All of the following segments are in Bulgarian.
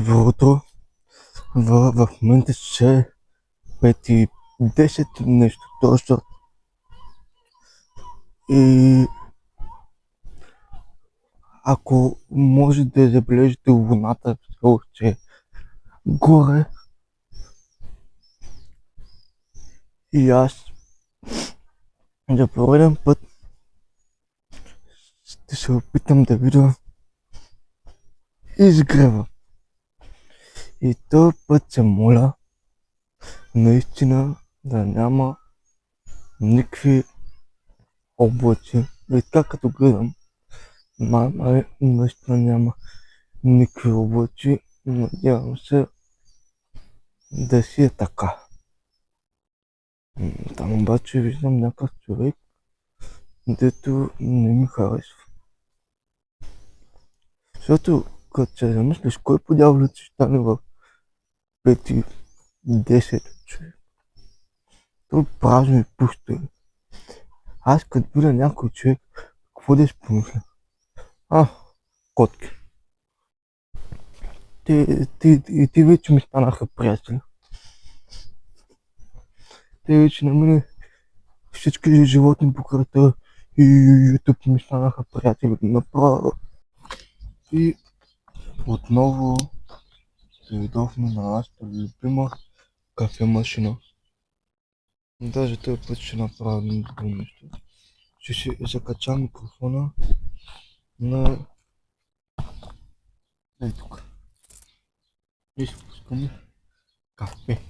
Добро утро. В момента ще 5:10 нещо точно. И ако може да забележите луната, че е горе, и аз за пореден път ще се опитам да видя изгрева. И този път се моля наистина да няма никакви облаци. И така като гледам, наистина няма никакви облаци. Надявам се да си е така. Там обаче виждам някакъв човек, дето не ми харесва. Защото като се замислиш, кой по дяволите ще стане в 5:10 човек? То е празно и пусто. Аз като видя някой човек, какво да си помисля? Котки. Ти вече ми станаха приятели. Те вече на мене всички животни по кръта и YouTube ми станаха приятели направо. И отново дойдохме на нашата любима кафемашина. Даже този път ще направя друго нещо. Ще си закачам микрофона на... Ей тук. И ще пускаме кафе.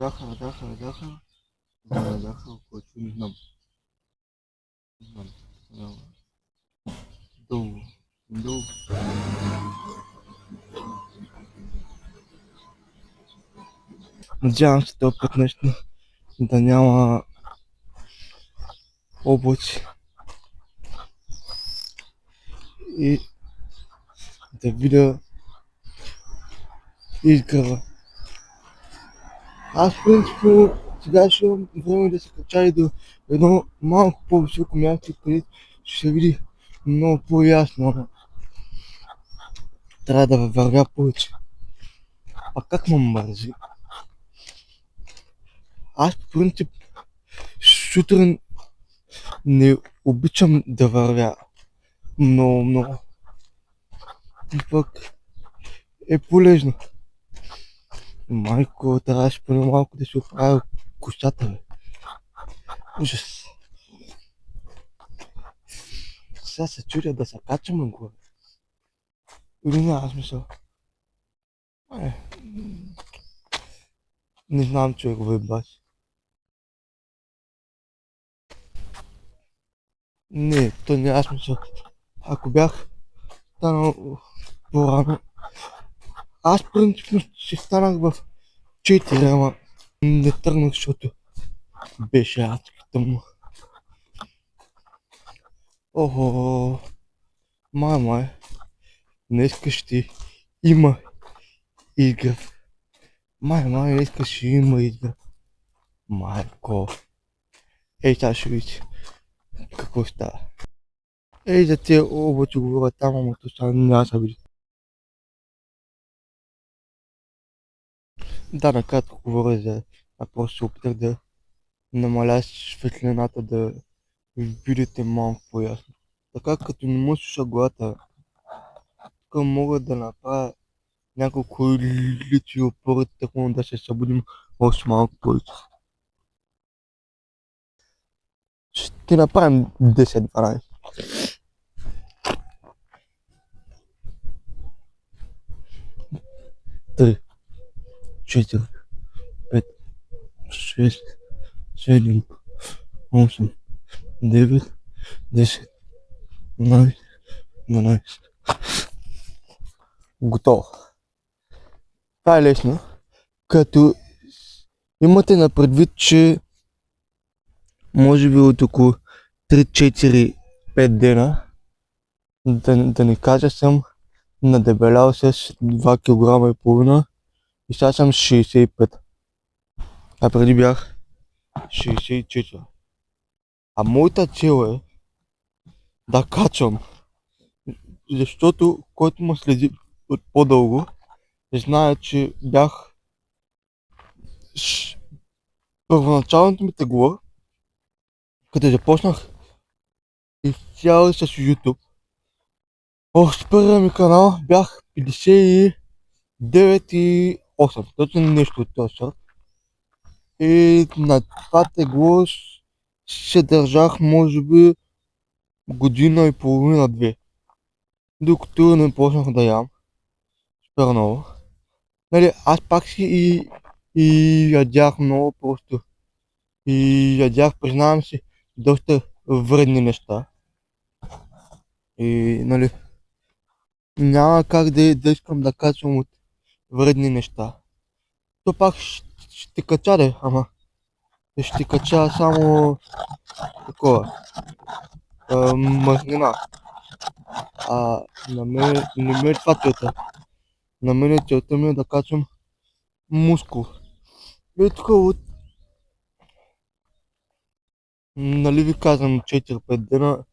Захар, който не знам. Долу. Надявам се този път нещо да няма облаци и да видя изгрева. Аз принципно сега ще имам време да се кача и до едно малко по-високо място, където ще се види много по-ясно. Трябва да вървя повече. А как ме мързи? Аз по принцип сутрин не обичам да вървя много. И пък е полезно. Майко, трябваше поне малко да си оправя косата, бе. Ужас. Сега се чудя да се качам горе. Или няма смисъл. Не знам, човек, бе, баш. Не, то няма смисъл. Ако бях станал по-рано, аз принципно ще станах в 4, ама не тръгнах, защото беше адски тъмно. Охо, май, днеска ще има изгрев. Май, днеска ще има изгрев. Майко. Ей, сега ще видите какво става. Ей, за тия облаци говоря там, ама то сега няма да се види. Да, накратко говоря за... просто се опитах да намаля светлината, да видите малко по-ясно. Така като не му слуша главата, тук мога да направя няколко личи опори, така да се събудим още малко повече. Ще направим 10-12. Три, 4, 5, 6, 7, 8, 9, 10, 11, 12. Готово. Това е лесно, като имате на предвид, че може би от около 3-4-5 дена, да не кажа, съм надебелял с 2,5 кг и сега съм 65, а преди бях 64. А моята цел е да качвам, защото който ме следи от по-дълго, знае, че бях първоначалното ми тегло, като започнах изцяло с YouTube. Още първия ми канал бях 59 и 800 нещо от този сорт. И на това тегло се държах може би година и половина-две. Докато не почнах да ям супер много. Нали, аз пак и ядях много просто. И ядях, признавам си, доста вредни неща. И нали, няма как да искам да качвам от вредни неща. То пак ще кача де, ама ще кача само такова, мазнина. А на мен не ме е това целта. На мен целта ми е да качвам мускул. И тук от, нали ви казвам, 4-5 дена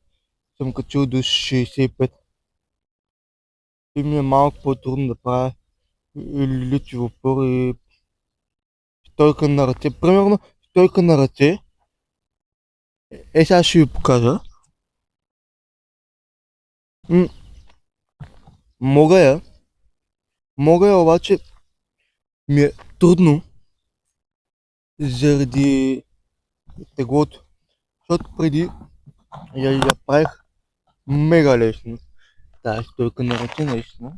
съм качил до 65. И ми е малко по-трудно да правя личив опор и стойка на ръце. Примерно стойка на ръце. Сега ще ви покажа. Мога я. Мога я, обаче ми е трудно заради теглото. Защото преди я правих мега лесно. Тази стойка на ръце наистина.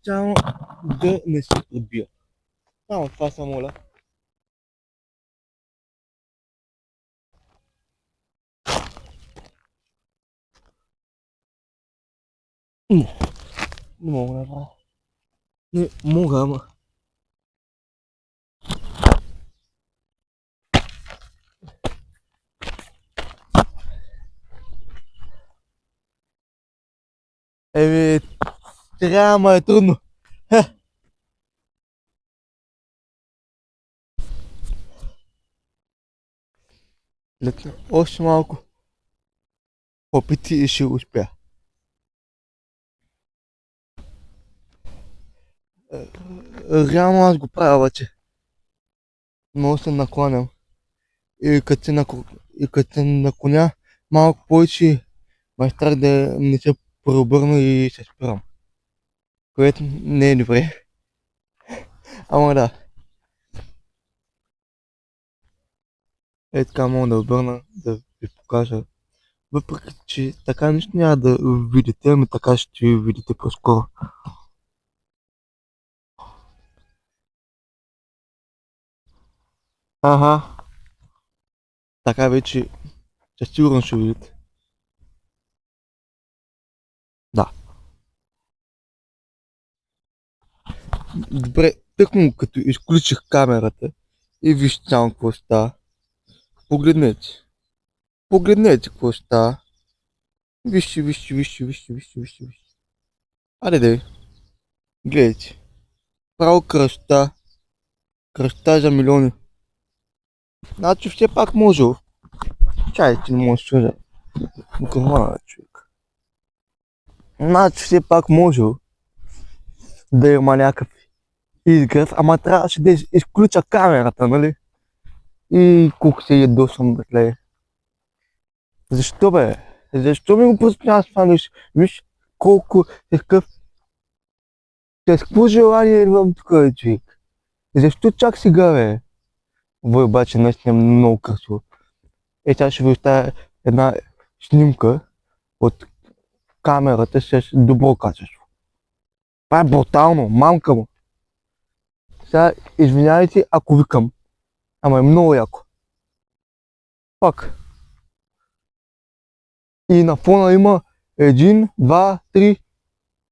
Само да не се прибия. Само това се моля. Не мога да направя. Не мога, ама. Еми, трябва, ама е трудно. След още малко опити и ще успя. Реално аз го правя, обаче. Много се накланям. И като се наклоня малко повече, ме е страх да не се преобърна и се спирам. Което не е добре. Ама да. Е така мога да обърна, да ви покажа. Въпреки че така нищо няма да видите, ами така ще видите по-скоро. Ага. Така вече със сигурност ще видите. Да. Добре, тъкмо като изключих камерата и вижте само какво става. Погледнете. Погледнете какво става. Вижте, вижте, вижте, вижте, вижте, вижте, вижте. Аре де, гледайте. Право кръста. Кръста за милиони. Значи все пак може. Чайте, не може да сложа микрофона, човек. Значи все пак може да има някакъв изгрев, ама трябваше да изключа камерата, нали? И колко се ядосвам да гледа. Защо бе? Защо ми го позволява това нещо? Виж колко е такъв. С какво желание идвам тук, бе, човек? Защо чак сега, бе? Вой обаче наистина е много красиво. Е, сега ще ви оставя една снимка от камерата с добро качество. Това е брутално, мамка му. Сега извинявайте ако викам, ама е много яко. Пак. И на фона има 1, 2, 3,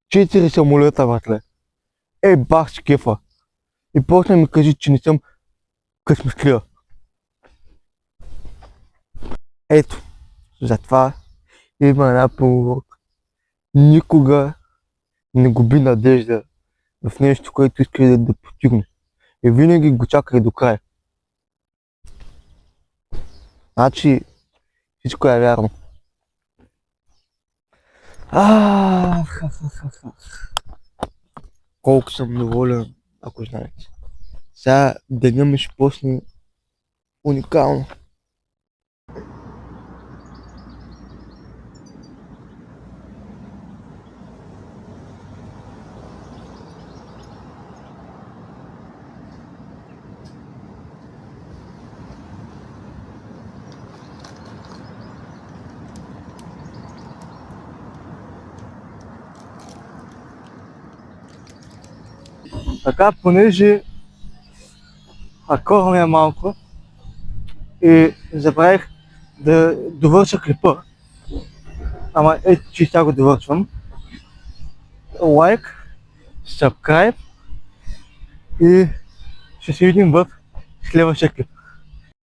4 самолета, братле. Е, бах си кефа. И после ми кажи, че не съм късметлия. Ето, затова има една поговорка. Никога не губи надежда в нещо, което искаш да постигнеш. И винаги го чакай до края. Значи, Всичко е вярно. Колко съм доволен, ако знаете. Сега деня ми ще почне уникално. Така, понеже акора ми е малко и забравих да довърша клипа. Ама ето, че сега го довършвам. Лайк, subscribe и ще се видим в следващия клип.